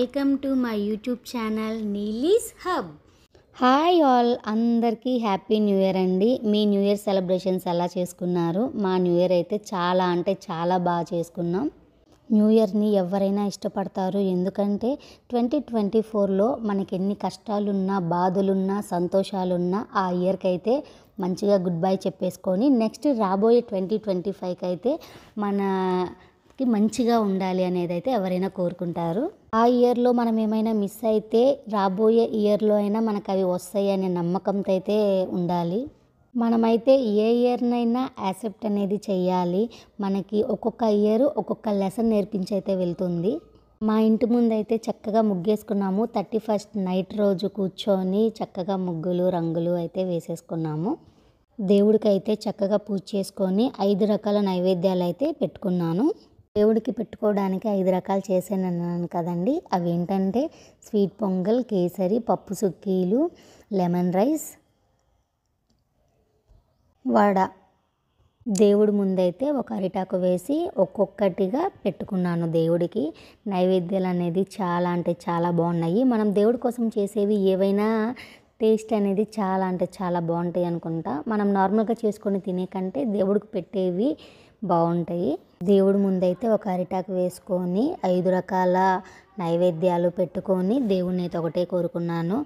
Welcome to my YouTube channel Neeli's hub. Hi all, అందరికీ happy new year అండి. మీ new year celebrations ఎలా చేసుకున్నారు? మా న్యూ ఇయర్ అయితే చాలా అంటే చాలా బాగా చేసుకున్నాం. న్యూ ఇయర్ని ఎవరైనా ఇష్టపడతారు, ఎందుకంటే 2024లో మనకి ఎన్ని కష్టాలున్నా, బాధలున్నా, సంతోషాలున్నా ఆ ఇయర్కి అయితే మంచిగా గుడ్ బై చెప్పేసుకొని నెక్స్ట్ రాబోయే 2025కి అయితే మనకి మంచిగా ఉండాలి అనేది అయితే ఎవరైనా కోరుకుంటారు. ఆ ఇయర్లో మనం ఏమైనా మిస్ అయితే రాబోయే ఇయర్లో అయినా మనకు అవి వస్తాయి అనే నమ్మకంతో అయితే ఉండాలి. మనమైతే ఏ ఇయర్నైనా యాక్సెప్ట్ అనేది చెయ్యాలి. మనకి ఒక్కొక్క ఇయర్ ఒక్కొక్క లెసన్ నేర్పించి అయితే వెళ్తుంది. మా ఇంటి ముందు అయితే చక్కగా ముగ్గేసుకున్నాము. 31st నైట్ రోజు కూర్చొని చక్కగా ముగ్గులు రంగులు అయితే వేసేసుకున్నాము. దేవుడికి అయితే చక్కగా పూజ చేసుకొని 5 రకాల నైవేద్యాలు అయితే పెట్టుకున్నాను. దేవుడికి పెట్టుకోవడానికి 5 రకాలు చేసానన్నాను కదండి. అవి ఏంటంటే స్వీట్ పొంగల్, కేసరి, పప్పు సుక్కీలు, లెమన్ రైస్, వడ. దేవుడి ముందైతే ఒక అరిటాకు వేసి ఒక్కొక్కటిగా పెట్టుకున్నాను. దేవుడికి నైవేద్యాలు అనేది చాలా అంటే చాలా బాగున్నాయి. మనం దేవుడి కోసం చేసేవి ఏవైనా టేస్ట్ అనేది చాలా అంటే చాలా బాగుంటాయి అనుకుంటా. మనం నార్మల్గా చేసుకొని తినే కంటే దేవుడికి పెట్టేవి బాగుంటాయి. దేవుడి ముందైతే ఒక అరిటాకు వేసుకొని 5 రకాల నైవేద్యాలు పెట్టుకొని దేవుడిని అయితే ఒకటే కోరుకున్నాను.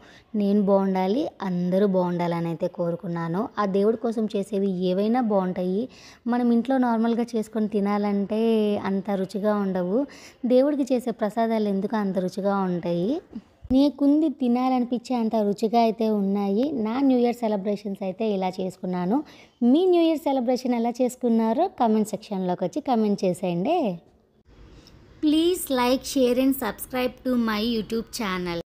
నేను బాగుండాలి, అందరూ బాగుండాలని అయితే కోరుకున్నాను. ఆ దేవుడి కోసం చేసేవి ఏవైనా బాగుంటాయి. మనం ఇంట్లో నార్మల్గా చేసుకొని తినాలంటే అంత రుచిగా ఉండవు. దేవుడికి చేసే ప్రసాదాలు ఎందుకు అంత రుచిగా ఉంటాయి. నీకుంది తినాలనిపించే అంత రుచిగా అయితే ఉన్నాయి. నా న్యూ ఇయర్ సెలబ్రేషన్స్ అయితే ఇలా చేసుకున్నాను. మీ న్యూ ఇయర్ సెలబ్రేషన్ ఎలా చేసుకున్నారో కామెంట్ సెక్షన్లోకి వచ్చి కామెంట్ చేసేయండి. Please like, share and subscribe to my YouTube channel.